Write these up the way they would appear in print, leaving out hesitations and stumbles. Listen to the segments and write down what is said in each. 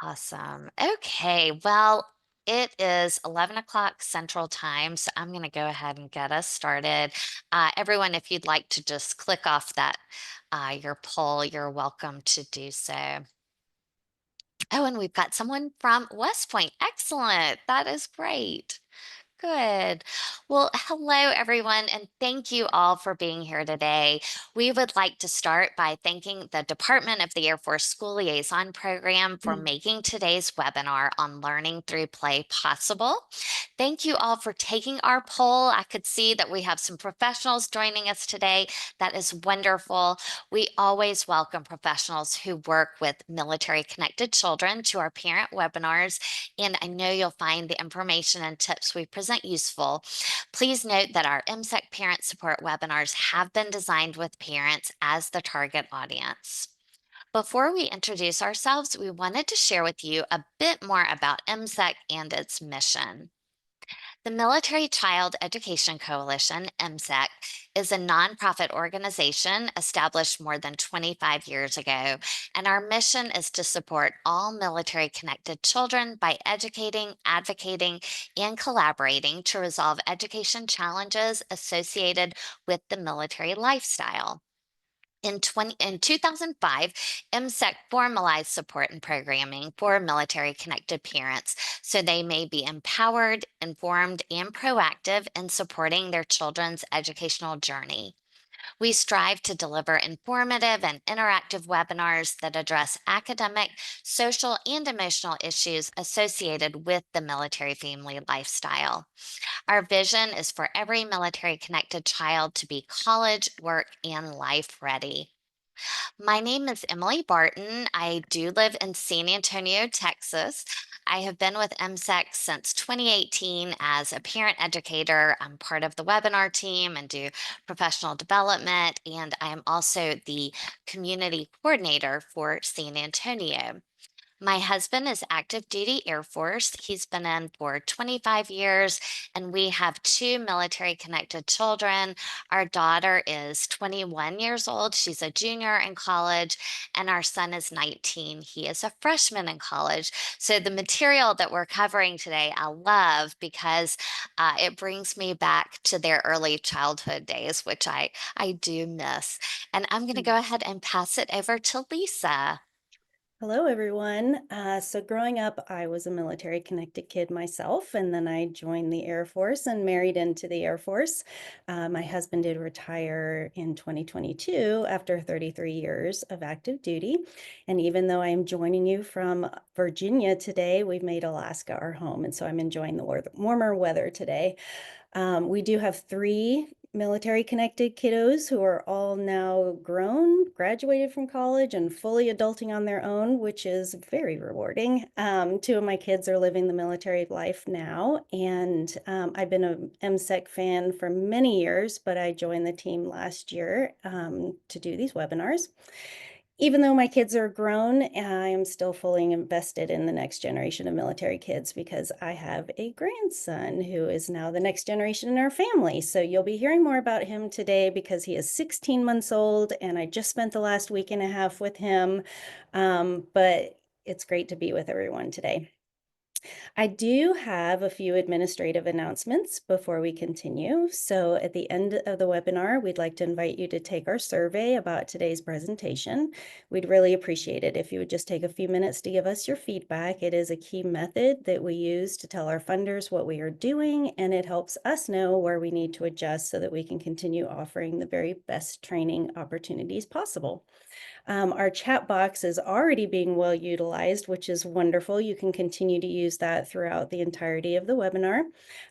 Awesome. Okay. Well, it is 11 o'clock Central Time, so I'm going to go ahead and get us started. Everyone, if you'd like to just click off that your poll, you're welcome to do so. Oh, and we've got someone from West Point. Excellent. That is great. Good. Well, hello, everyone, and thank you all for being here today. We would like to start by thanking the Department of the Air Force School Liaison Program for Mm. making today's webinar on learning through play possible. Thank you all for taking our poll. I could see that we have some professionals joining us today. That is wonderful. We always welcome professionals who work with military connected children to our parent webinars, and I know you'll find the information and tips we present useful. Please note that our MSEC parent support webinars have been designed with parents as the target audience. Before we introduce ourselves, we wanted to share with you a bit more about MSEC and its mission. The Military Child Education Coalition, MSEC, is a nonprofit organization established more than 25 years ago, and our mission is to support all military connected children by educating, advocating, and collaborating to resolve education challenges associated with the military lifestyle. In 2005, MSEC formalized support and programming for military connected parents so they may be empowered, informed, and proactive in supporting their children's educational journey. We strive to deliver informative and interactive webinars that address academic, social, and emotional issues associated with the military family lifestyle. Our vision is for every military connected child to be college, work, and life ready. My name is Emily Barton. I do live in San Antonio, Texas. I have been with MSEC since 2018 as a parent educator. I'm part of the webinar team and do professional development, and I'm also the community coordinator for San Antonio. My husband is active duty Air Force. He's been in for 25 years, and we have two military connected children. Our daughter is 21 years old. She's a junior in college, and our son is 19. He is a freshman in college. So, the material that we're covering today, I love because it brings me back to their early childhood days, which I do miss. And I'm going to Mm. go ahead and pass it over to Lisa. Hello, everyone. So, growing up, I was a military connected kid myself, and then I joined the Air Force and married into the Air Force. My husband did retire in 2022 after 33 years of active duty. And even though I'm joining you from Virginia today, we've made Alaska our home. And so I'm enjoying the warmer weather today. We do have three military connected kiddos who are all now grown, graduated from college, and fully adulting on their own, which is very rewarding. Two of my kids are living the military life now, and I've been a MSEC fan for many years, but I joined the team last year to do these webinars. Even though my kids are grown, I am still fully invested in the next generation of military kids because I have a grandson who is now the next generation in our family. So you'll be hearing more about him today because he is 16 months old and I just spent the last week and a half with him. But it's great to be with everyone today. I do have a few administrative announcements before we continue. So, at the end of the webinar, we'd like to invite you to take our survey about today's presentation. We'd really appreciate it if you would just take a few minutes to give us your feedback. It is a key method that we use to tell our funders what we are doing, and it helps us know where we need to adjust so that we can continue offering the very best training opportunities possible. Our chat box is already being well utilized, which is wonderful. You can continue to use that throughout the entirety of the webinar.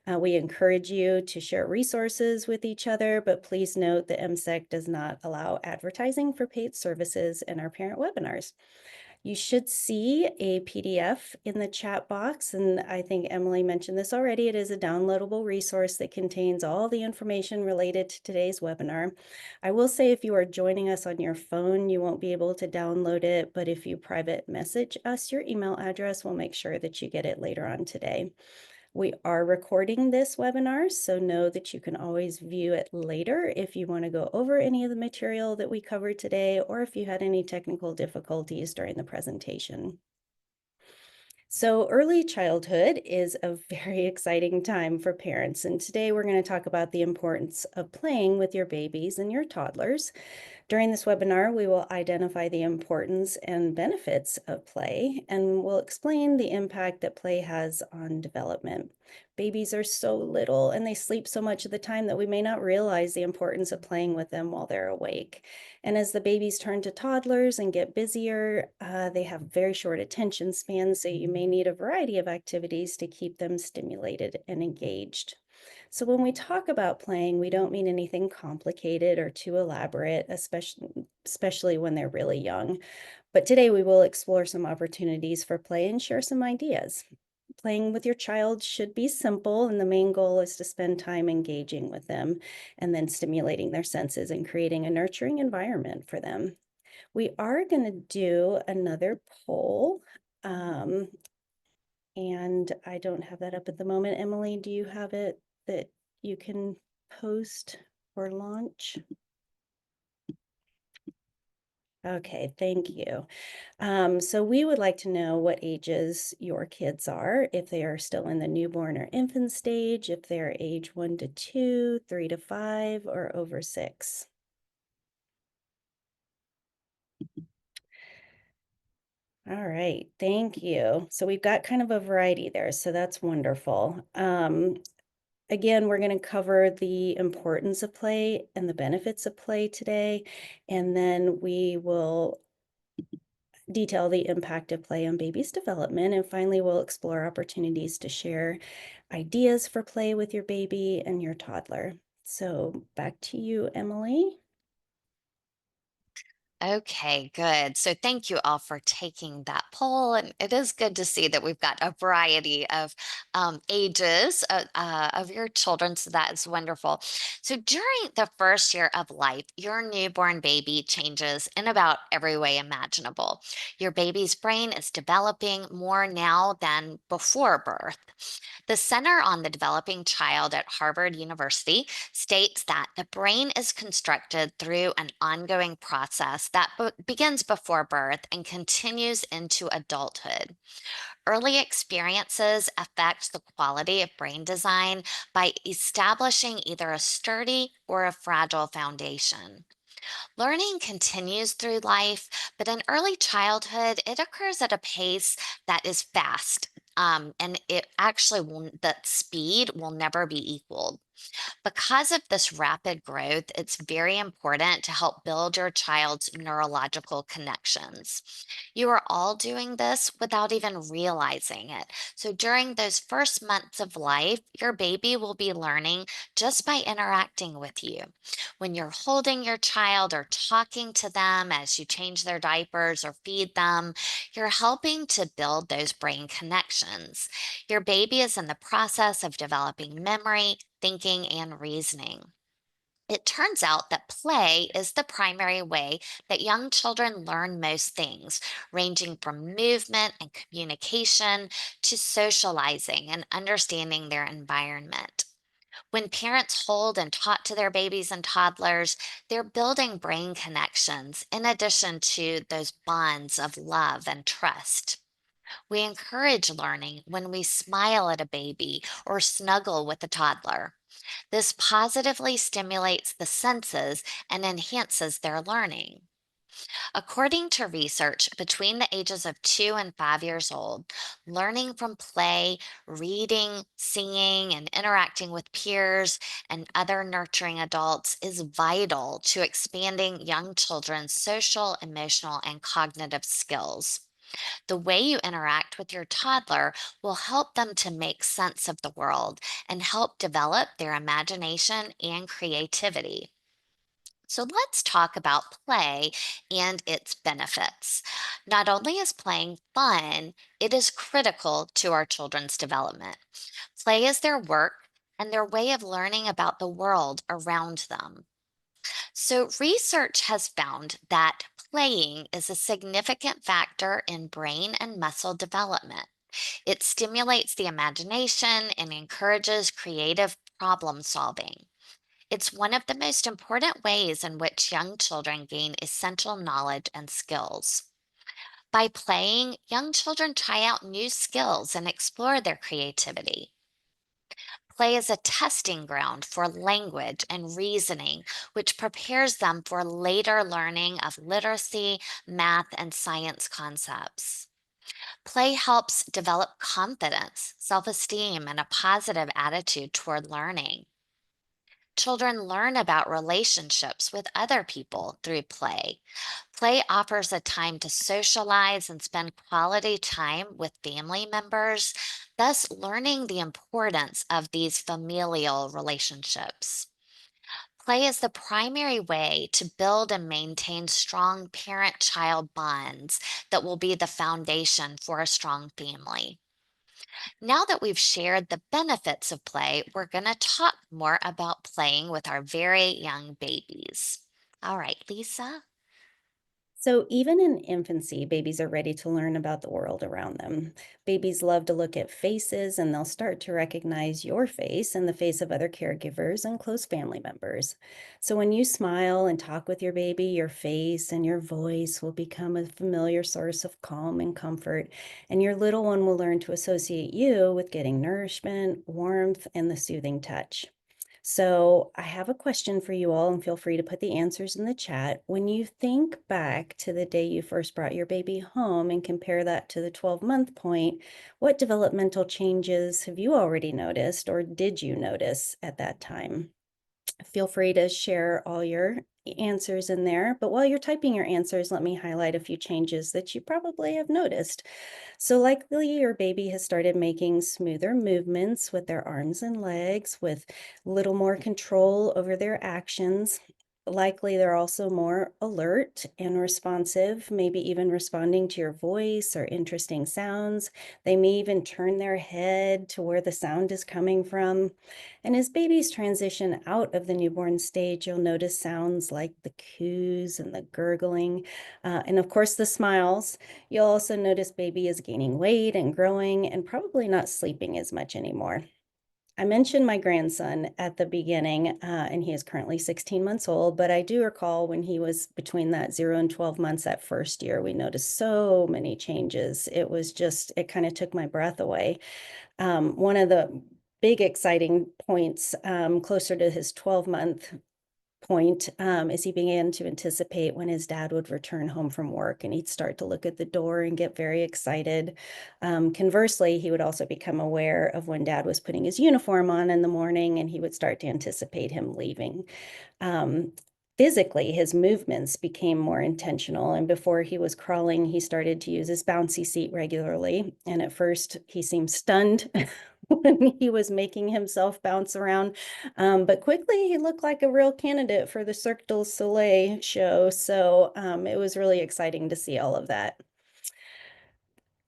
We encourage you to share resources with each other, but please note that MSEC does not allow advertising for paid services in our parent webinars. You should see a PDF in the chat box, and I think Emily mentioned this already. It is a downloadable resource that contains all the information related to today's webinar. I will say if you are joining us on your phone, you won't be able to download it, but if you private message us your email address, we'll make sure that you get it later on today. We are recording this webinar, so know that you can always view it later if you want to go over any of the material that we covered today or if you had any technical difficulties during the presentation. So, early childhood is a very exciting time for parents. And today we're going to talk about the importance of playing with your babies and your toddlers. During this webinar, we will identify the importance and benefits of play, and we'll explain the impact that play has on development. Babies are so little and they sleep so much of the time that we may not realize the importance of playing with them while they're awake. And as the babies turn to toddlers and get busier, they have very short attention spans, so you may need a variety of activities to keep them stimulated and engaged. So when we talk about playing, we don't mean anything complicated or too elaborate, especially when they're really young. But today we will explore some opportunities for play and share some ideas. Playing with your child should be simple, and the main goal is to spend time engaging with them and then stimulating their senses and creating a nurturing environment for them. We are going to do another poll. Um, and I don't have that up at the moment. Emily, do you have it that you can post or launch? Okay, thank you. So we would like to know what ages your kids are, if they are still in the newborn or infant stage, if they're age 1 to 2, 3 to 5, or over 6. All right, thank you. So we've got kind of a variety there, so that's wonderful. Again, we're going to cover the importance of play and the benefits of play today, and then we will detail the impact of play on babies' development. And finally, we'll explore opportunities to share ideas for play with your baby and your toddler. So back to you, Emily. Okay, good. So thank you all for taking that poll. And it is good to see that we've got a variety of ages of your children. So that is wonderful. So during the first year of life, your newborn baby changes in about every way imaginable. Your baby's brain is developing more now than before birth. The Center on the Developing Child at Harvard University states that the brain is constructed through an ongoing process that begins before birth and continues into adulthood. Early experiences affect the quality of brain design by establishing either a sturdy or a fragile foundation. Learning continues through life, but in early childhood, it occurs at a pace that is fast. And it actually will, that speed will never be equaled. Because of this rapid growth, it's very important to help build your child's neurological connections. You are all doing this without even realizing it. So, during those first months of life, your baby will be learning just by interacting with you. When you're holding your child or talking to them as you change their diapers or feed them, you're helping to build those brain connections. Your baby is in the process of developing memory, thinking, and reasoning. It turns out that play is the primary way that young children learn most things, ranging from movement and communication to socializing and understanding their environment. When parents hold and talk to their babies and toddlers, they're building brain connections in addition to those bonds of love and trust. We encourage learning when we smile at a baby or snuggle with a toddler. This positively stimulates the senses and enhances their learning. According to research, between the ages of 2 and 5 years old, learning from play, reading, singing, and interacting with peers and other nurturing adults is vital to expanding young children's social, emotional, and cognitive skills. The way you interact with your toddler will help them to make sense of the world and help develop their imagination and creativity. So let's talk about play and its benefits. Not only is playing fun, it is critical to our children's development. Play is their work and their way of learning about the world around them. So, research has found that playing is a significant factor in brain and muscle development. It stimulates the imagination and encourages creative problem solving. It's one of the most important ways in which young children gain essential knowledge and skills. By playing, young children try out new skills and explore their creativity. Play is a testing ground for language and reasoning, which prepares them for later learning of literacy, math, and science concepts. Play helps develop confidence, self esteem, and a positive attitude toward learning. Children learn about relationships with other people through play. Play offers a time to socialize and spend quality time with family members, thus, learning the importance of these familial relationships. Play is the primary way to build and maintain strong parent child bonds that will be the foundation for a strong family. Now that we've shared the benefits of play, we're going to talk more about playing with our very young babies. All right, Lisa. So, even in infancy, babies are ready to learn about the world around them. Babies love to look at faces and they'll start to recognize your face and the face of other caregivers and close family members. So, when you smile and talk with your baby, your face and your voice will become a familiar source of calm and comfort. And your little one will learn to associate you with getting nourishment, warmth, and the soothing touch. So, I have a question for you all, and feel free to put the answers in the chat. When you think back to the day you first brought your baby home and compare that to the 12-month point, what developmental changes have you already noticed, or did you notice at that time? Feel free to share all your answers in there. But while you're typing your answers, let me highlight a few changes that you probably have noticed. So, likely your baby has started making smoother movements with their arms and legs, with little more control over their actions. Likely they're also more alert and responsive, maybe even responding to your voice or interesting sounds. They may even turn their head to where the sound is coming from. And as babies transition out of the newborn stage, you'll notice sounds like the coos and the gurgling, and of course the smiles. You'll also notice baby is gaining weight and growing and probably not sleeping as much anymore. I mentioned my grandson at the beginning, and he is currently 16 months old. But I do recall when he was between that 0 and 12 months, that first year, we noticed so many changes. It kind of took my breath away. One of the big exciting points closer to his 12-month point, is he began to anticipate when his dad would return home from work, and he'd start to look at the door and get very excited. Conversely, he would also become aware of when dad was putting his uniform on in the morning, and he would start to anticipate him leaving. Um, Physically, his movements became more intentional, and before he was crawling, he started to use his bouncy seat regularly. And at first, he seemed stunned when he was making himself bounce around. But quickly, he looked like a real candidate for the Cirque du Soleil show. So it was really exciting to see all of that.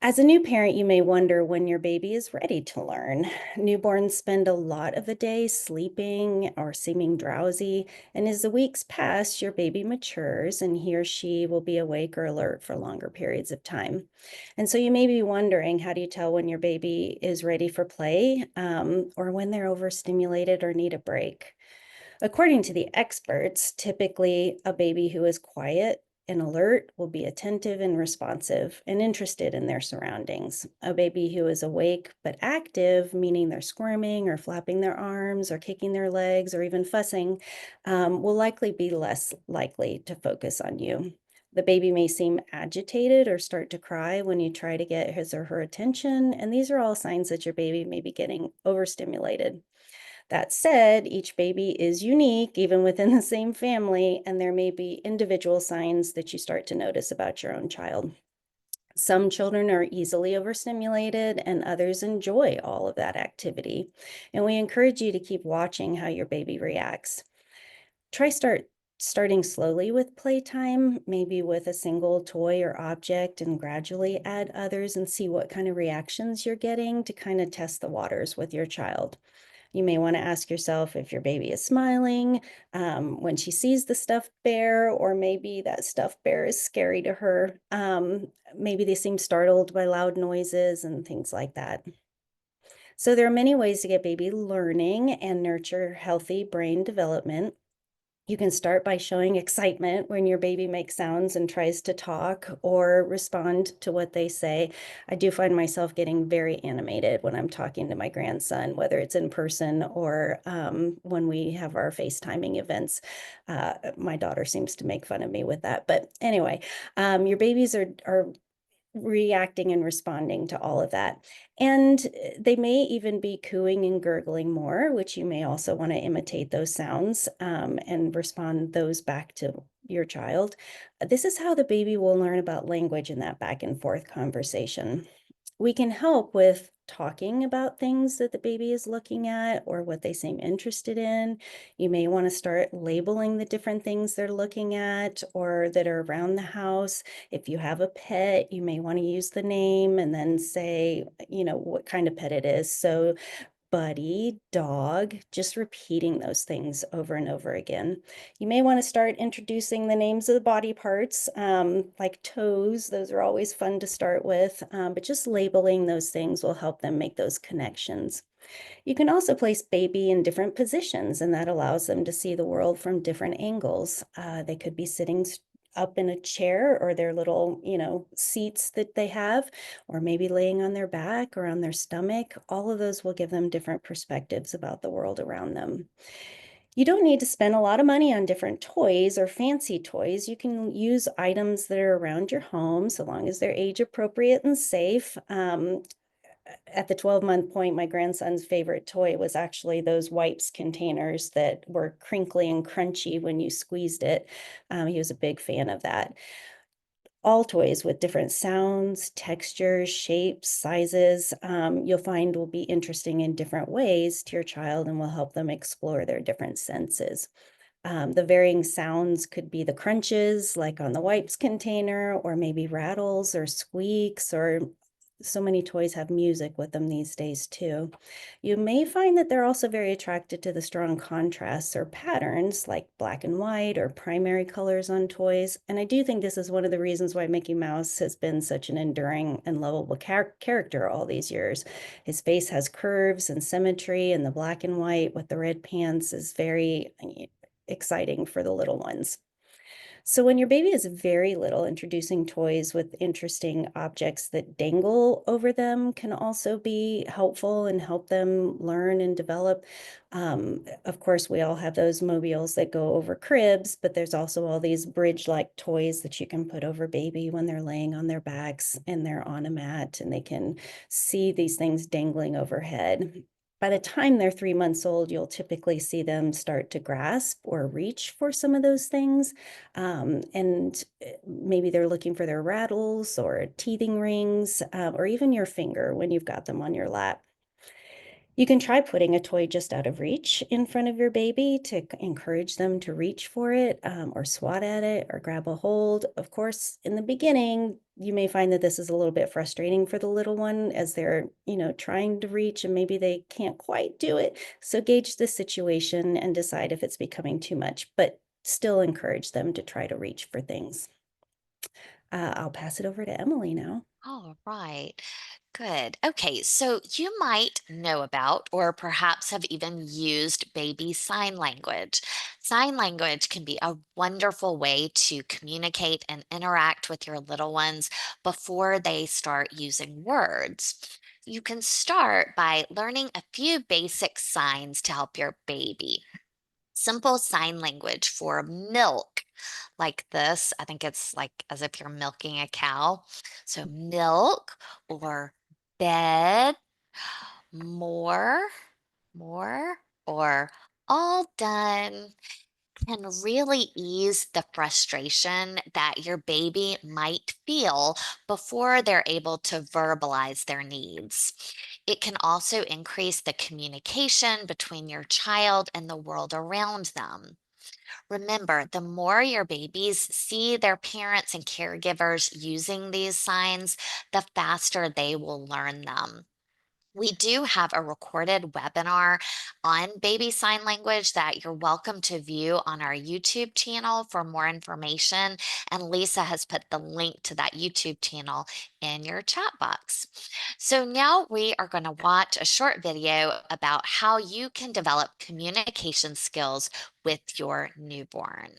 As a new parent, you may wonder when your baby is ready to learn. Newborns spend a lot of the day sleeping or seeming drowsy, and as the weeks pass, your baby matures and he or she will be awake or alert for longer periods of time. And so you may be wondering, how do you tell when your baby is ready for play, or when they're overstimulated or need a break? According to the experts, typically a baby who is quiet and alert will be attentive and responsive and interested in their surroundings. A baby who is awake but active, meaning they're squirming or flapping their arms or kicking their legs or even fussing, will likely be less likely to focus on you. The baby may seem agitated or start to cry when you try to get his or her attention, and these are all signs that your baby may be getting overstimulated. That said, each baby is unique, even within the same family, and there may be individual signs that you start to notice about your own child. Some children are easily overstimulated, and others enjoy all of that activity. And we encourage you to keep watching how your baby reacts. Starting slowly with playtime, maybe with a single toy or object, and gradually add others and see what kind of reactions you're getting to kind of test the waters with your child. You may want to ask yourself if your baby is smiling when she sees the stuffed bear, or maybe that stuffed bear is scary to her. Maybe they seem startled by loud noises and things like that. So, there are many ways to get baby learning and nurture healthy brain development. You can start by showing excitement when your baby makes sounds and tries to talk or respond to what they say. I do find myself getting very animated when I'm talking to my grandson, whether it's in person or when we have our FaceTiming events. My daughter seems to make fun of me with that. But anyway, your babies are reacting and responding to all of that. And they may even be cooing and gurgling more, which you may also want to imitate those sounds and respond those back to your child. This is how the baby will learn about language in that back and forth conversation. We can help with talking about things that the baby is looking at or what they seem interested in. You may want to start labeling the different things they're looking at or that are around the house. If you have a pet, you may want to use the name and then say, what kind of pet it is. So buddy, dog, just repeating those things over and over again. You may want to start introducing the names of the body parts, like toes. Those are always fun to start with, but just labeling those things will help them make those connections. You can also place baby in different positions, and that allows them to see the world from different angles. They could be sitting up in a chair or their little, seats that they have, or maybe laying on their back or on their stomach. All of those will give them different perspectives about the world around them. You don't need to spend a lot of money on different toys or fancy toys. You can use items that are around your home so long as they're age appropriate and safe. At the 12-month point, my grandson's favorite toy was actually those wipes containers that were crinkly and crunchy when you squeezed it. He was a big fan of that. All toys with different sounds, textures, shapes, sizes, you'll find will be interesting in different ways to your child and will help them explore their different senses. The varying sounds could be the crunches, like on the wipes container, or maybe rattles or squeaks, or so many toys have music with them these days too. You may find that they're also very attracted to the strong contrasts or patterns like black and white or primary colors on toys. And I do think this is one of the reasons why Mickey Mouse has been such an enduring and lovable character all these years. His face has curves and symmetry, and the black and white with the red pants is very exciting for the little ones. So, when your baby is very little, introducing toys with interesting objects that dangle over them can also be helpful and help them learn and develop. Of course, we all have those mobiles that go over cribs, but there's also all these bridge like toys that you can put over baby when they're laying on their backs and they're on a mat and they can see these things dangling overhead. By the time they're 3 months old, you'll typically see them start to grasp or reach for some of those things. And maybe they're looking for their rattles or teething rings, or even your finger when you've got them on your lap. You can try putting a toy just out of reach in front of your baby to encourage them to reach for it, or swat at it or grab a hold. Of course, in the beginning, you may find that this is a little bit frustrating for the little one as they're, trying to reach and maybe they can't quite do it. So gauge the situation and decide if it's becoming too much, but still encourage them to try to reach for things. I'll pass it over to Emily now. All right. Good. Okay, so you might know about or perhaps have even used baby sign language. Sign language can be a wonderful way to communicate and interact with your little ones before they start using words. You can start by learning a few basic signs to help your baby. Simple sign language for milk, like this. I think it's like as if you're milking a cow. So, milk or bed, more, more, or all done can really ease the frustration that your baby might feel before they're able to verbalize their needs. It can also increase the communication between your child and the world around them. Remember, the more your babies see their parents and caregivers using these signs, the faster they will learn them. We do have a recorded webinar on baby sign language that you're welcome to view on our YouTube channel for more information. And Lisa has put the link to that YouTube channel in your chat box. So now we are going to watch a short video about how you can develop communication skills with your newborn.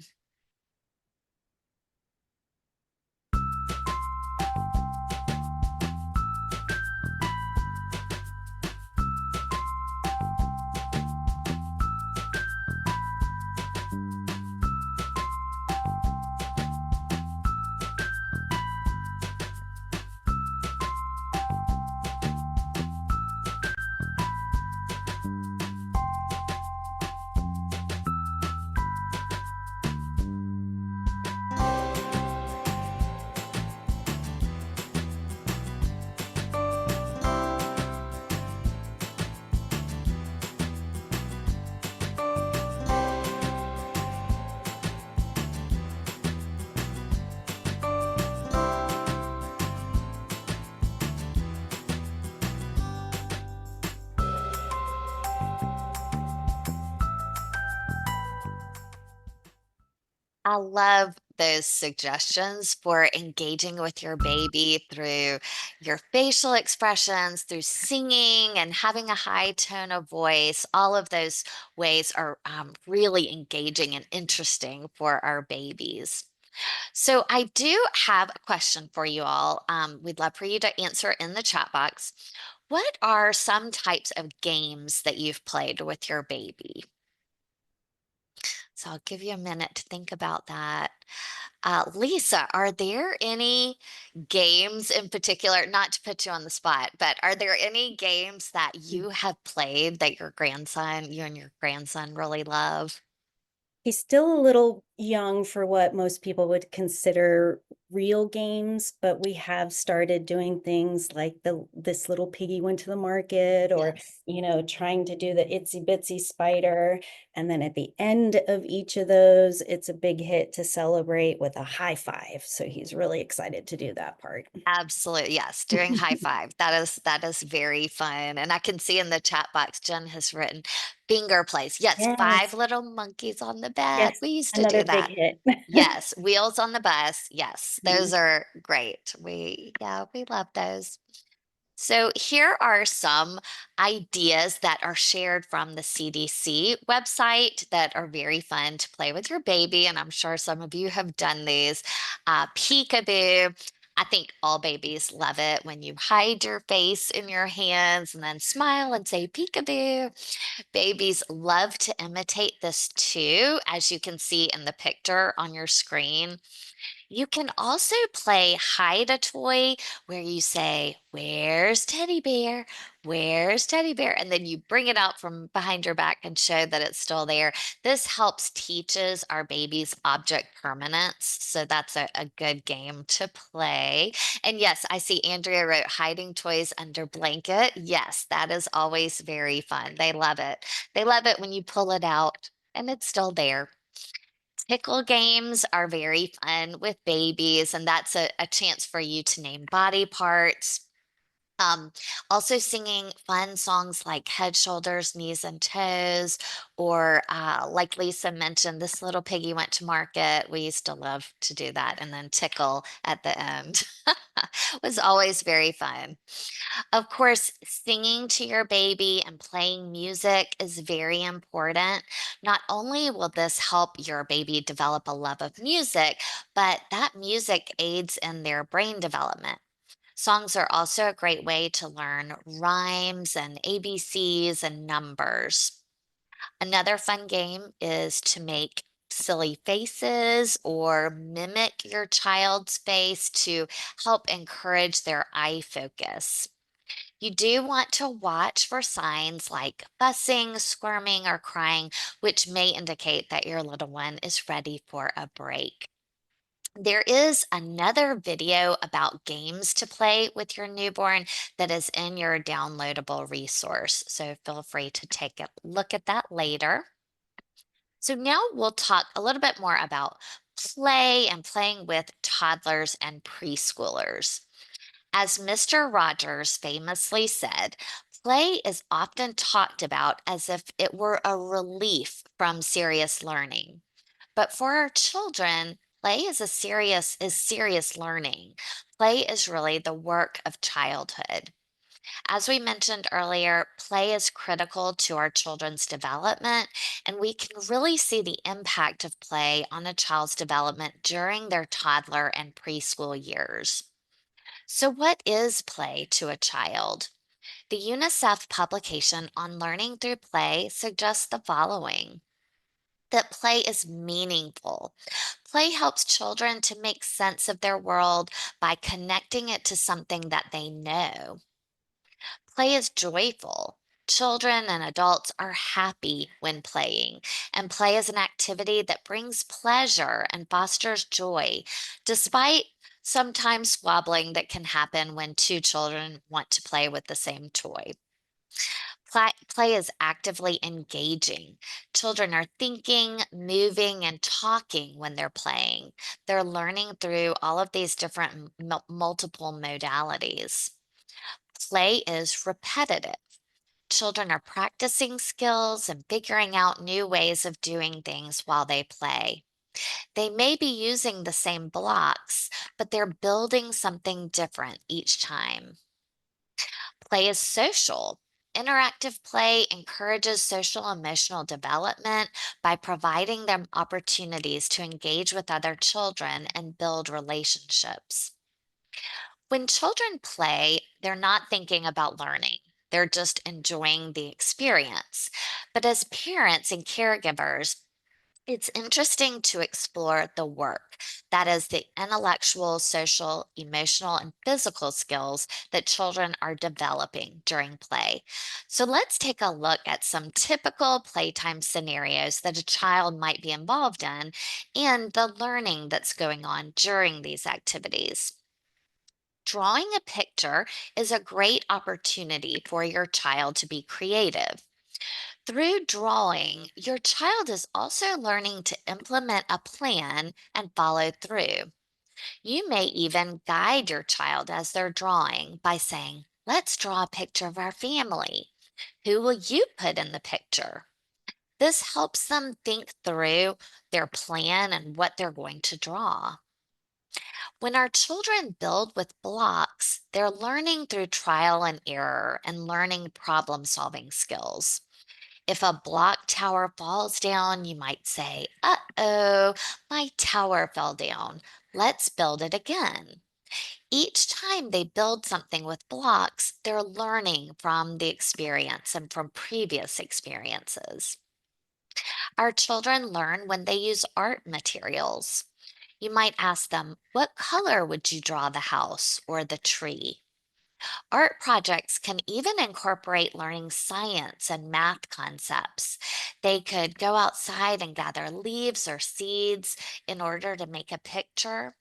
I love those suggestions for engaging with your baby through your facial expressions, through singing and having a high tone of voice. All of those ways are really engaging and interesting for our babies. So, I do have a question for you all. We'd love for you to answer in the chat box. What are some types of games that you've played with your baby? So I'll give you a minute to think about that. Lisa, are there any games in particular, not to put you on the spot, but are there any games that you have played that you and your grandson really love? He's still a little young for what most people would consider real games, but we have started doing things like the this little piggy went to the market, or Yes. trying to do the itsy bitsy spider. And then at the end of each of those, it's a big hit to celebrate with a high five. So he's really excited to do that part. Absolutely, yes, doing high five. That is very fun, and I can see in the chat box, Jen has written finger plays. Yes, five Yes. little monkeys on the bed. Yes. We used to Another do big that. hit. Yes, wheels on the bus. Yes, those Mhm. are great. We love those. So here are some ideas that are shared from the CDC website that are very fun to play with your baby, and I'm sure some of you have done these. Peekaboo. I think all babies love it when you hide your face in your hands and then smile and say peekaboo. Babies love to imitate this too, as you can see in the picture on your screen. You can also play hide a toy where you say, "Where's Teddy Bear? Where's Teddy Bear?" And then you bring it out from behind your back and show that it's still there. This helps teaches our babies object permanence. So that's a good game to play. And yes, I see Andrea wrote hiding toys under blanket. Yes, that is always very fun. They love it. They love it when you pull it out and it's still there. Tickle games are very fun with babies, and that's a chance for you to name body parts. Um, Also singing fun songs like Head, Shoulders, Knees, and Toes, or like Lisa mentioned, This Little Piggy Went to Market. We used to love to do that, and then tickle at the end was always very fun. Of course, singing to your baby and playing music is very important. Not only will this help your baby develop a love of music, but that music aids in their brain development. Songs are also a great way to learn rhymes and ABCs and numbers. Another fun game is to make silly faces or mimic your child's face to help encourage their eye focus. You do want to watch for signs like fussing, squirming, or crying, which may indicate that your little one is ready for a break. There is another video about games to play with your newborn that is in your downloadable resource. So feel free to take a look at that later. So now we'll talk a little bit more about play and playing with toddlers and preschoolers. As Mr. Rogers famously said, Play is often talked about as if it were a relief from serious learning. But for our children, play is serious learning. Play is really the work of childhood. As we mentioned earlier, play is critical to our children's development, and we can really see the impact of play on a child's development during their toddler and preschool years. So, what is play to a child? The UNICEF publication on learning through play suggests the following: that play is meaningful. Play helps children to make sense of their world by connecting it to something that they know. Play is joyful. Children and adults are happy when playing, and play is an activity that brings pleasure and fosters joy, despite sometimes squabbling that can happen when two children want to play with the same toy. Play is actively engaging. Children are thinking, moving, and talking when they're playing. They're learning through all of these different multiple modalities. Play is repetitive. Children are practicing skills and figuring out new ways of doing things while they play. They may be using the same blocks, but they're building something different each time. Play is social. Interactive play encourages social emotional development by providing them opportunities to engage with other children and build relationships. When children play, they're not thinking about learning. They're just enjoying the experience. But as parents and caregivers, it's interesting to explore the work, that is, the intellectual, social, emotional, and physical skills that children are developing during play. So let's take a look at some typical playtime scenarios that a child might be involved in and the learning that's going on during these activities. Drawing a picture is a great opportunity for your child to be creative. Through drawing, your child is also learning to implement a plan and follow through. You may even guide your child as they're drawing by saying, "Let's draw a picture of our family. Who will you put in the picture?" This helps them think through their plan and what they're going to draw. When our children build with blocks, they're learning through trial and error and learning problem solving skills. If a block tower falls down, you might say, "Uh-oh, my tower fell down. Let's build it again." Each time they build something with blocks, they're learning from the experience and from previous experiences. Our children learn when they use art materials. You might ask them, "What color would you draw the house or the tree?" Art projects can even incorporate learning science and math concepts. They could go outside and gather leaves or seeds in order to make a picture,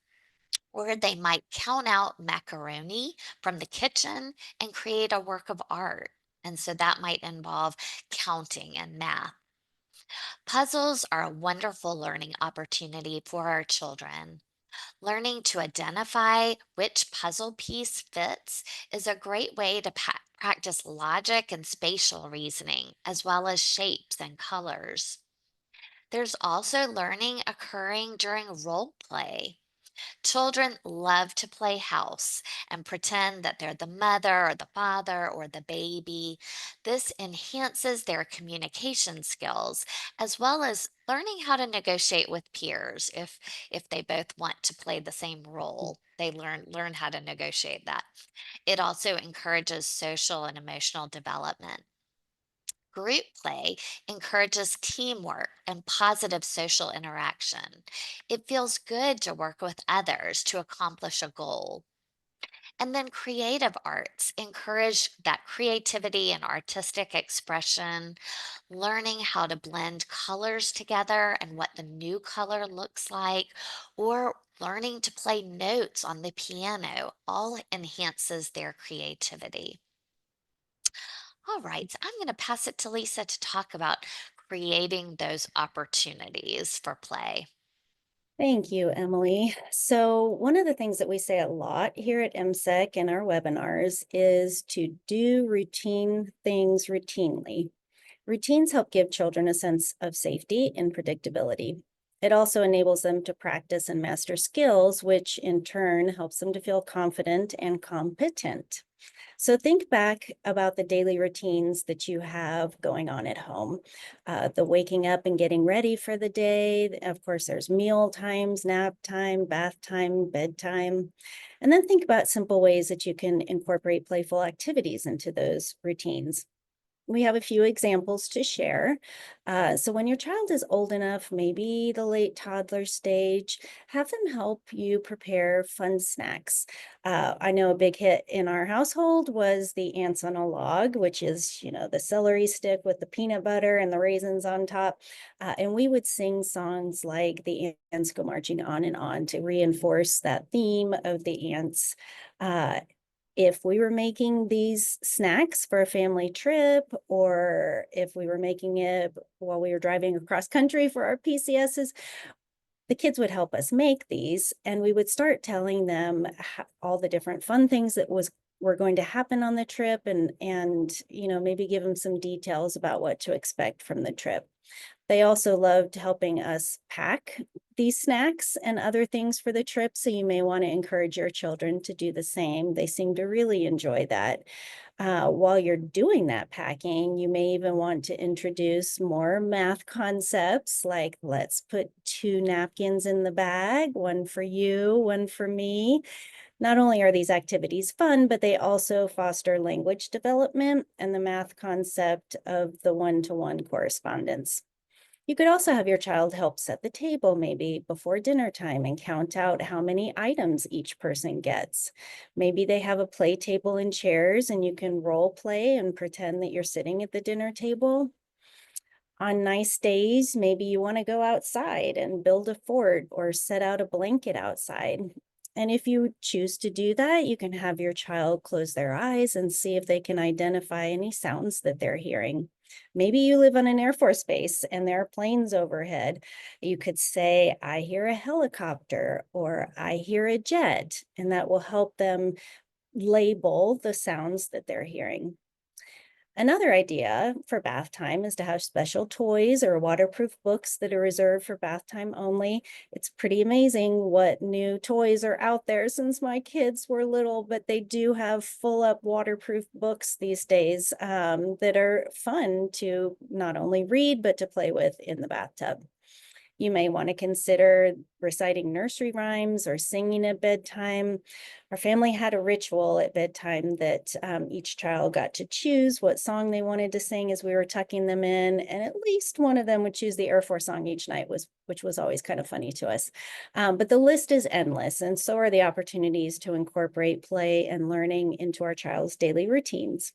or they might count out macaroni from the kitchen and create a work of art. And so that might involve counting and math. Puzzles are a wonderful learning opportunity for our children. Learning to identify which puzzle piece fits is a great way to practice logic and spatial reasoning, as well as shapes and colors. There's also learning occurring during role play. Children love to play house and pretend that they're the mother or the father or the baby. This enhances their communication skills as well as learning how to negotiate with peers. If they both want to play the same role, they learn how to negotiate that. It also encourages social and emotional development. Group play encourages teamwork and positive social interaction. It feels good to work with others to accomplish a goal. And then creative arts encourage that creativity and artistic expression, learning how to blend colors together and what the new color looks like, or learning to play notes on the piano all enhances their creativity. All right, so I'm going to pass it to Lisa to talk about creating those opportunities for play. Thank you, Emily. So, one of the things that we say a lot here at MSEC in our webinars is to do routine things routinely. Routines help give children a sense of safety and predictability. It also enables them to practice and master skills, which in turn helps them to feel confident and competent. So think back about the daily routines that you have going on at home. The waking up and getting ready for the day. Of course, there's meal times, nap time, bath time, bedtime. And then think about simple ways that you can incorporate playful activities into those routines. We have a few examples to share. So, when your child is old enough, maybe the late toddler stage, have them help you prepare fun snacks. I know a big hit in our household was the ants on a log, which is, the celery stick with the peanut butter and the raisins on top. And we would sing songs like The Ants Go Marching On and On to reinforce that theme of the ants. Uh, if we were making these snacks for a family trip, or if we were making it while we were driving across country for our PCSs, the kids would help us make these, and we would start telling them all the different fun things that was were going to happen on the trip, and maybe give them some details about what to expect from the trip. They also loved helping us pack these snacks and other things for the trip, so you may want to encourage your children to do the same. They seem to really enjoy that. While you're doing that packing, you may even want to introduce more math concepts like let's put two napkins in the bag, one for you, one for me. Not only are these activities fun, but they also foster language development and the math concept of the one-to-one correspondence. You could also have your child help set the table maybe before dinner time and count out how many items each person gets. Maybe they have a play table and chairs and you can role play and pretend that you're sitting at the dinner table. On nice days, maybe you want to go outside and build a fort or set out a blanket outside. And if you choose to do that, you can have your child close their eyes and see if they can identify any sounds that they're hearing. Maybe you live on an Air Force base and there are planes overhead. You could say, I hear a helicopter or I hear a jet, and that will help them label the sounds that they're hearing. Another idea for bath time is to have special toys or waterproof books that are reserved for bath time only. It's pretty amazing what new toys are out there since my kids were little, but they do have full up waterproof books these days that are fun to not only read, but to play with in the bathtub. You may want to consider reciting nursery rhymes or singing at bedtime. Our family had a ritual at bedtime that each child got to choose what song they wanted to sing as we were tucking them in, and at least one of them would choose the Air Force song each night, which was always kind of funny to us. But the list is endless, and so are the opportunities to incorporate play and learning into our child's daily routines.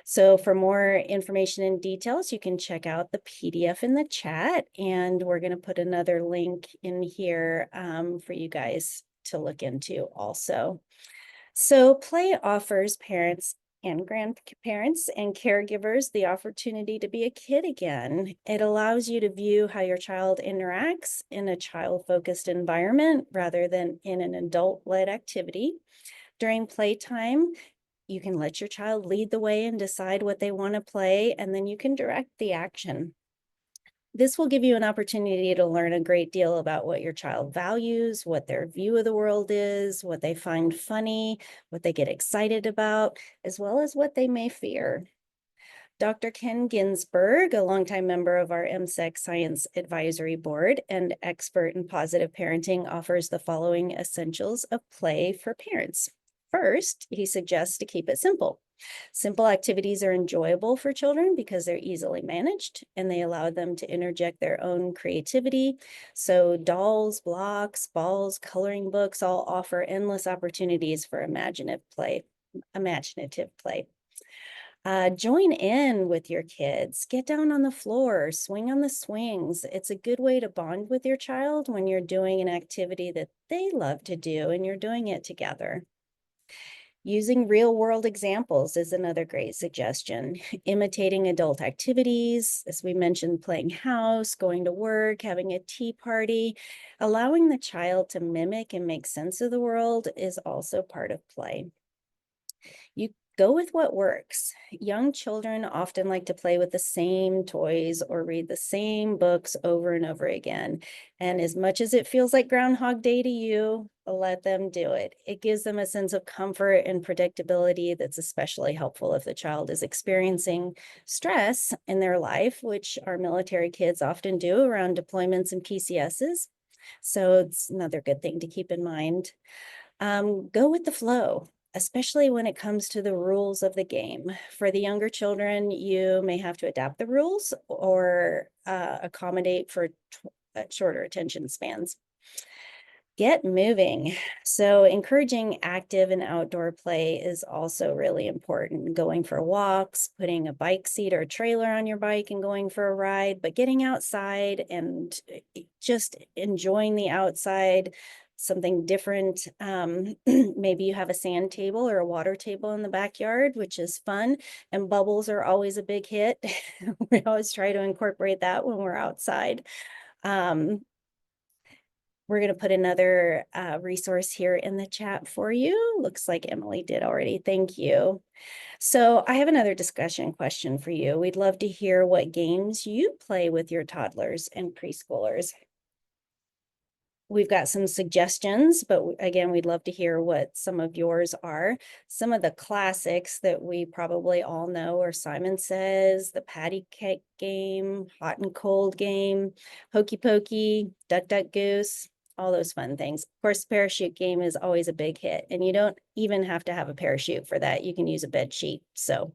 So for more information and details, you can check out the PDF in the chat, and we're going to put another link in here for you guys to look into also. So play offers parents and grandparents and caregivers the opportunity to be a kid again. It allows you to view how your child interacts in a child-focused environment rather than in an adult-led activity. During playtime, you can let your child lead the way and decide what they want to play, and then you can direct the action. This will give you an opportunity to learn a great deal about what your child values, what their view of the world is, what they find funny, what they get excited about, as well as what they may fear. Dr. Ken Ginsberg, a longtime member of our MSEC Science Advisory Board and expert in positive parenting, offers the following essentials of play for parents. First, he suggests to keep it simple. Simple activities are enjoyable for children because they're easily managed and they allow them to interject their own creativity. So dolls, blocks, balls, coloring books all offer endless opportunities for imaginative play. Join in with your kids. Get down on the floor, swing on the swings. It's a good way to bond with your child when you're doing an activity that they love to do and you're doing it together. Using real world examples is another great suggestion. Imitating adult activities, as we mentioned, playing house, going to work, having a tea party, allowing the child to mimic and make sense of the world is also part of play. You go with what works. Young children often like to play with the same toys or read the same books over and over again. And as much as it feels like Groundhog Day to you, let them do it. It gives them a sense of comfort and predictability that's especially helpful if the child is experiencing stress in their life, which our military kids often do around deployments and PCSs. So it's another good thing to keep in mind. Go with the flow, especially when it comes to the rules of the game. For the younger children, you may have to adapt the rules or accommodate for shorter attention spans. Get moving. So, encouraging active and outdoor play is also really important. Going for walks, putting a bike seat or a trailer on your bike and going for a ride, but getting outside and just enjoying the outside, something different. Maybe you have a sand table or a water table in the backyard, which is fun. And bubbles are always a big hit. We always try to incorporate that when we're outside. Um, we're going to put another resource here in the chat for you. Looks like Emily did already. Thank you. So I have another discussion question for you. We'd love to hear what games you play with your toddlers and preschoolers. We've got some suggestions, but again, we'd love to hear what some of yours are. Some of the classics that we probably all know are Simon Says, the Patty Cake game, Hot and Cold game, Hokey Pokey, Duck Duck Goose, all those fun things. Of course, parachute game is always a big hit, and you don't even have to have a parachute for that. You can use a bed sheet. So,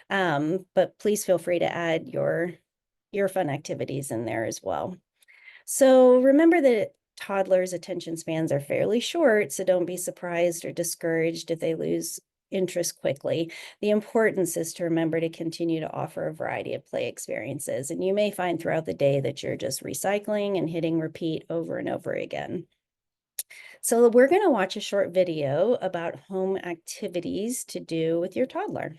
but please feel free to add your fun activities in there as well. So remember that toddlers' attention spans are fairly short, so don't be surprised or discouraged if they lose interest quickly. The importance is to remember to continue to offer a variety of play experiences, and you may find throughout the day that you're just recycling and hitting repeat over and over again. So we're going to watch a short video about home activities to do with your toddler.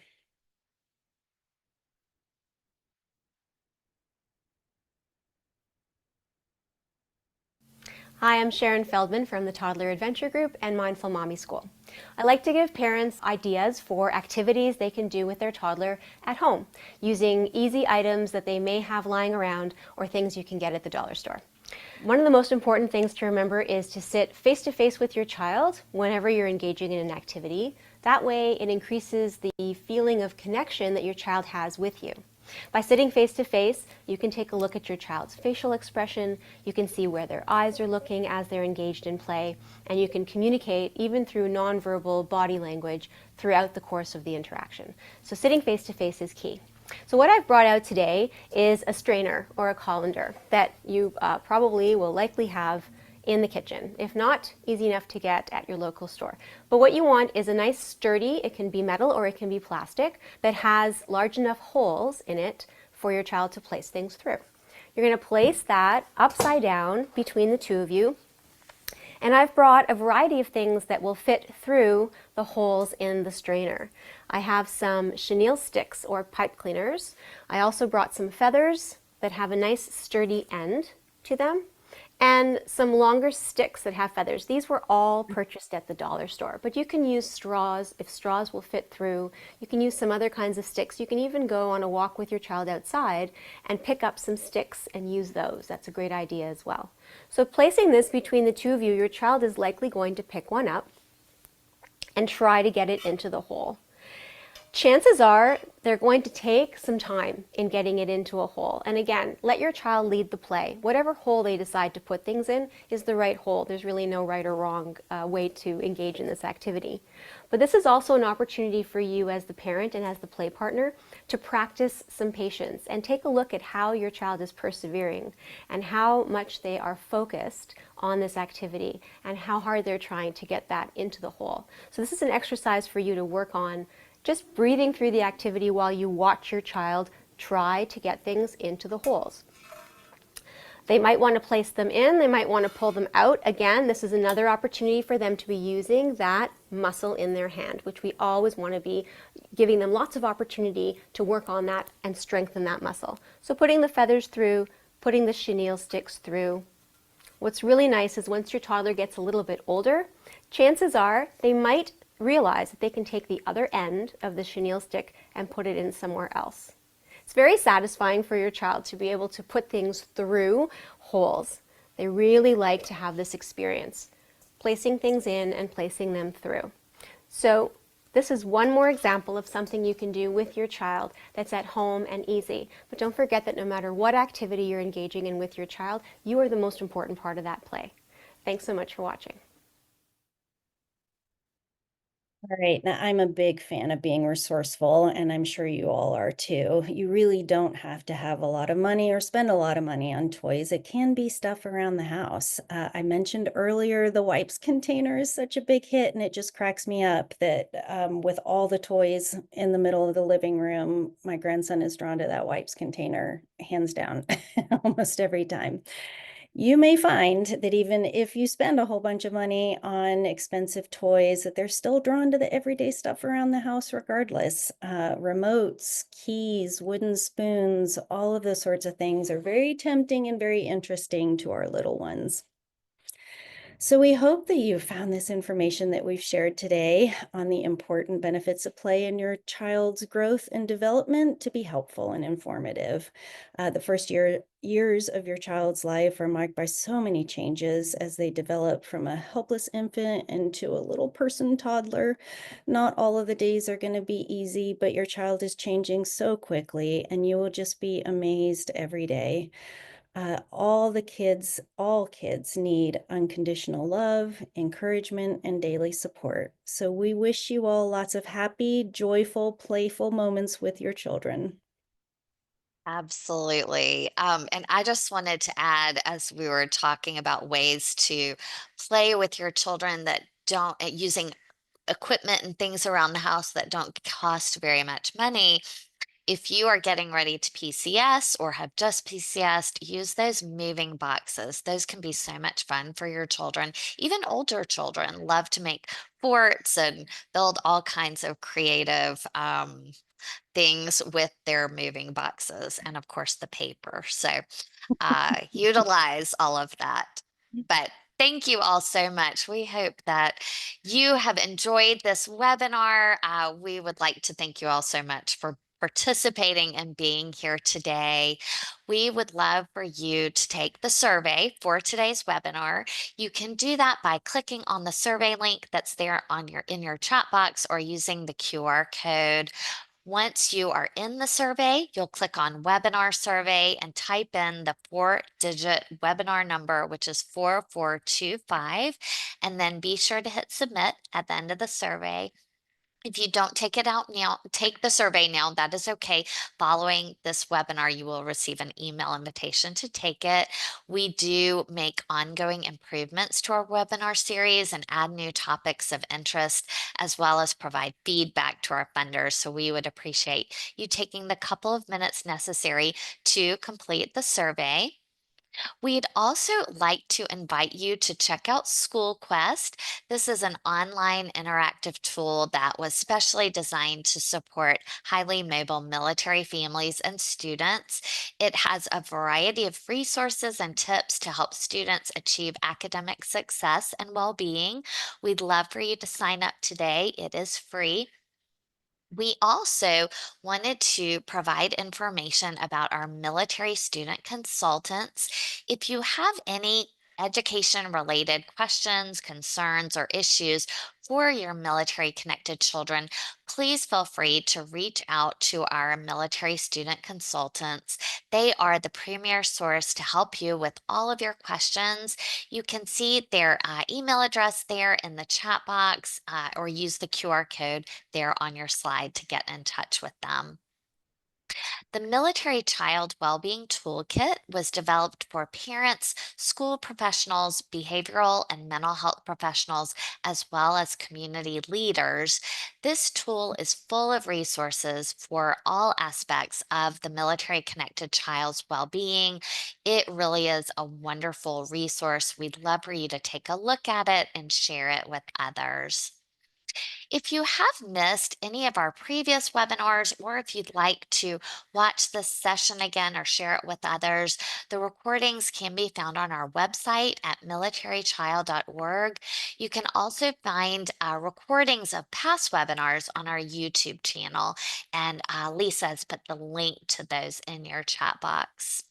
Hi, I'm Sharon Feldman from the Toddler Adventure Group and Mindful Mommy School. I like to give parents ideas for activities they can do with their toddler at home, using easy items that they may have lying around or things you can get at the dollar store. One of the most important things to remember is to sit face to face with your child whenever you're engaging in an activity. That way it increases the feeling of connection that your child has with you. By sitting face to face, you can take a look at your child's facial expression, you can see where their eyes are looking as they're engaged in play, and you can communicate even through nonverbal body language throughout the course of the interaction. So sitting face to face is key. So what I've brought out today is a strainer or a colander that you probably will likely have in the kitchen. If not, easy enough to get at your local store. But what you want is a nice sturdy, it can be metal or it can be plastic, that has large enough holes in it for your child to place things through. You're going to place that upside down between the two of you. And I've brought a variety of things that will fit through the holes in the strainer. I have some chenille sticks or pipe cleaners. I also brought some feathers that have a nice sturdy end to them, and some longer sticks that have feathers. These were all purchased at the dollar store, but you can use straws if straws will fit through. You can use some other kinds of sticks. You can even go on a walk with your child outside and pick up some sticks and use those. That's a great idea as well. So placing this between the two of you, your child is likely going to pick one up and try to get it into the hole. Chances are they're going to take some time in getting it into a hole. And again, let your child lead the play. Whatever hole they decide to put things in is the right hole. There's really no right or wrong way to engage in this activity. But this is also an opportunity for you as the parent and as the play partner to practice some patience and take a look at how your child is persevering and how much they are focused on this activity and how hard they're trying to get that into the hole. So this is an exercise for you to work on, just breathing through the activity while you watch your child try to get things into the holes. They might want to place them in, they might want to pull them out. Again, this is another opportunity for them to be using that muscle in their hand, which we always want to be giving them lots of opportunity to work on that and strengthen that muscle. So putting the feathers through, putting the chenille sticks through. What's really nice is once your toddler gets a little bit older, chances are they might realize that they can take the other end of the chenille stick and put it in somewhere else. It's very satisfying for your child to be able to put things through holes. They really like to have this experience, placing things in and placing them through. So this is one more example of something you can do with your child that's at home and easy. But don't forget that no matter what activity you're engaging in with your child, you are the most important part of that play. Thanks so much for watching. All right. Now, I'm a big fan of being resourceful, and I'm sure you all are too. You really don't have to have a lot of money or spend a lot of money on toys. It can be stuff around the house. I mentioned earlier the wipes container is such a big hit, and it just cracks me up that with all the toys in the middle of the living room, my grandson is drawn to that wipes container, hands down, almost every time. You may find that even if you spend a whole bunch of money on expensive toys, that they're still drawn to the everyday stuff around the house regardless. Remotes, keys, wooden spoons, all of those sorts of things are very tempting and very interesting to our little ones. So we hope that you found this information that we've shared today on the important benefits of play in your child's growth and development to be helpful and informative. The first years of your child's life are marked by so many changes as they develop from a helpless infant into a little person toddler. Not all of the days are going to be easy, but your child is changing so quickly, and you will just be amazed every day. All kids need unconditional love, encouragement, and daily support. So we wish you all lots of happy, joyful, playful moments with your children. Absolutely. And I just wanted to add, as we were talking about ways to play with your children that don't, using equipment and things around the house that don't cost very much money. If you are getting ready to PCS or have just PCSed, use those moving boxes. Those can be so much fun for your children. Even older children love to make forts and build all kinds of creative things with their moving boxes and, of course, the paper. So utilize all of that. But thank you all so much. We hope that you have enjoyed this webinar. We would like to thank you all so much for participating and being here today. We would love for you to take the survey for today's webinar. You can do that by clicking on the survey link that's there on your in your chat box or using the QR code. Once you are in the survey, you'll click on webinar survey and type in the 4-digit webinar number, which is 4425, and then be sure to hit submit at the end of the survey. If you don't take it out now, take the survey now, that is okay. Following this webinar, you will receive an email invitation to take it. We do make ongoing improvements to our webinar series and add new topics of interest, as well as provide feedback to our funders. So we would appreciate you taking the couple of minutes necessary to complete the survey. We'd also like to invite you to check out School Quest. This is an online interactive tool that was specially designed to support highly mobile military families and students. It has a variety of resources and tips to help students achieve academic success and well-being. We'd love for you to sign up today. It is free. We also wanted to provide information about our military student consultants. If you have any education related questions, concerns, or issues for your military connected children, please feel free to reach out to our military student consultants. They are the premier source to help you with all of your questions. You can see their email address there in the chat box or use the QR code there on your slide to get in touch with them. The Military Child Wellbeing Toolkit was developed for parents, school professionals, behavioral and mental health professionals, as well as community leaders. This tool is full of resources for all aspects of the military connected child's well-being. It really is a wonderful resource. We'd love for you to take a look at it and share it with others. If you have missed any of our previous webinars, or if you'd like to watch this session again or share it with others, the recordings can be found on our website at militarychild.org. You can also find recordings of past webinars on our YouTube channel, and Lisa has put the link to those in your chat box.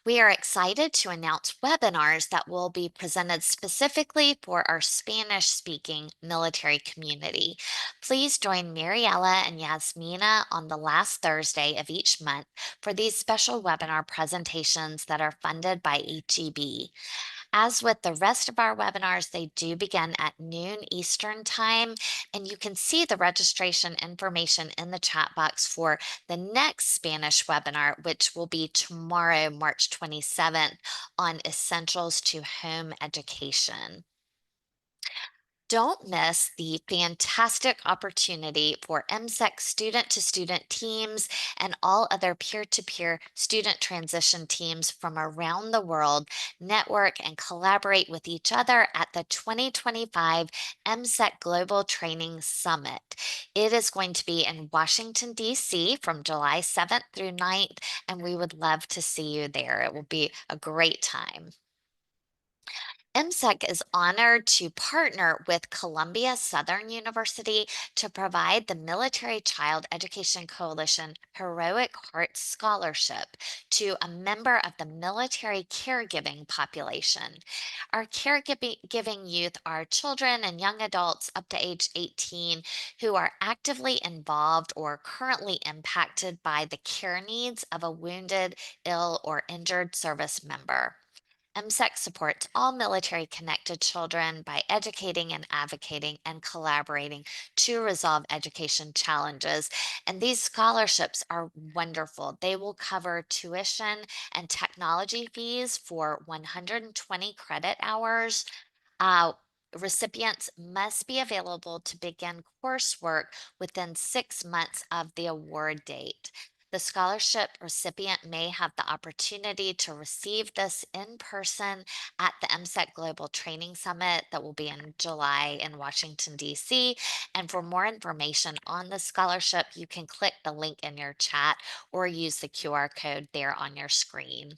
We are excited to announce webinars that will be presented specifically for our Spanish speaking military community. Please join Mariella and Yasmina on the last Thursday of each month for these special webinar presentations that are funded by HEB. As with the rest of our webinars, they do begin at noon Eastern Time, and you can see the registration information in the chat box for the next Spanish webinar, which will be tomorrow, March 27th, on Essentials to Home Education. Don't miss the fantastic opportunity for MSEC student-to-student teams and all other peer-to-peer student transition teams from around the world network and collaborate with each other at the 2025 MSEC Global Training Summit. It is going to be in Washington, D.C. from July 7th through 9th, and we would love to see you there. It will be a great time. MSEC is honored to partner with Columbia Southern University to provide the Military Child Education Coalition Heroic Hearts Scholarship to a member of the military caregiving population. Our caregiving youth are children and young adults up to age 18 who are actively involved or currently impacted by the care needs of a wounded, ill, or injured service member. MSEC supports all military connected children by educating and advocating and collaborating to resolve education challenges. And these scholarships are wonderful. They will cover tuition and technology fees for 120 credit hours. uh, Recipients must be available to begin coursework within 6 months of the award date. The scholarship recipient may have the opportunity to receive this in person at the MSEC Global Training Summit that will be in July in Washington, D.C. And for more information on the scholarship, you can click the link in your chat or use the QR code there on your screen.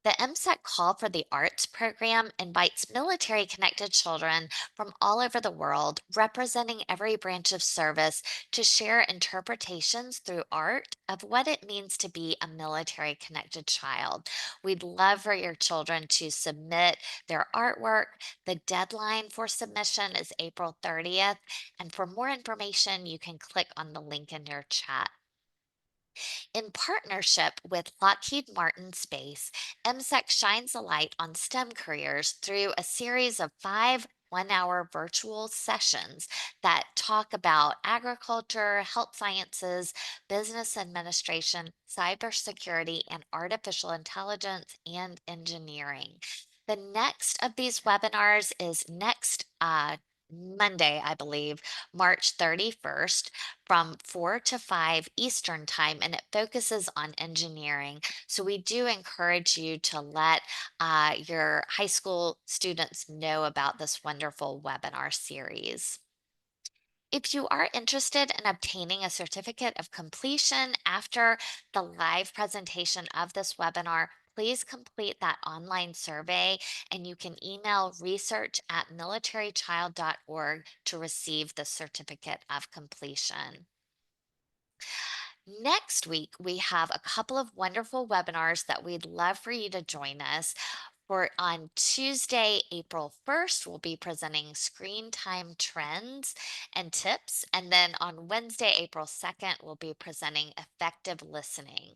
The MSEC Call for the Arts program invites military connected children from all over the world, representing every branch of service, to share interpretations through art of what it means to be a military connected child. We'd love for your children to submit their artwork. The deadline for submission is April 30th. And for more information, you can click on the link in your chat. In partnership with Lockheed Martin Space, MSEC shines a light on STEM careers through a series of 5 1-hour virtual sessions that talk about agriculture, health sciences, business administration, cybersecurity, and artificial intelligence and engineering. The next of these webinars is next Monday, I believe, March 31st from 4 to 5 Eastern time, and it focuses on engineering. So we do encourage you to let your high school students know about this wonderful webinar series. If you are interested in obtaining a certificate of completion after the live presentation of this webinar, please complete that online survey, and you can email research@militarychild.org to receive the certificate of completion. Next week, we have a couple of wonderful webinars that we'd love for you to join us. For on Tuesday, April 1st, we'll be presenting screen time trends and tips. And then on Wednesday, April 2nd, we'll be presenting effective listening.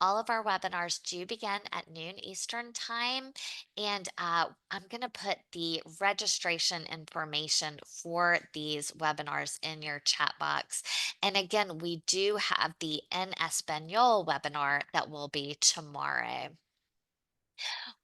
All of our webinars do begin at noon Eastern time. And I'm going to put the registration information for these webinars in your chat box. And again, we do have the En Espanol webinar that will be tomorrow.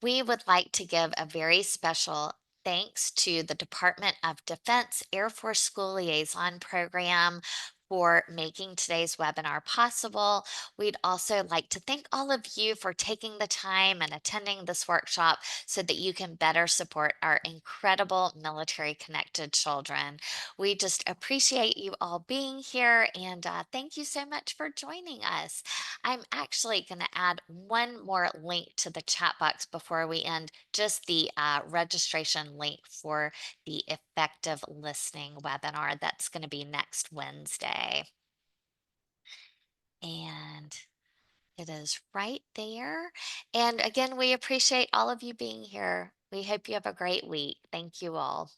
We would like to give a very special thanks to the Department of Defense Air Force School Liaison Program for making today's webinar possible. We'd also like to thank all of you for taking the time and attending this workshop so that you can better support our incredible military connected children. We just appreciate you all being here and thank you so much for joining us. I'm actually going to add one more link to the chat box before we end, just the registration link for the effective listening webinar that's going to be next Wednesday. And it is right there. And again, we appreciate all of you being here. We hope you have a great week. Thank you all.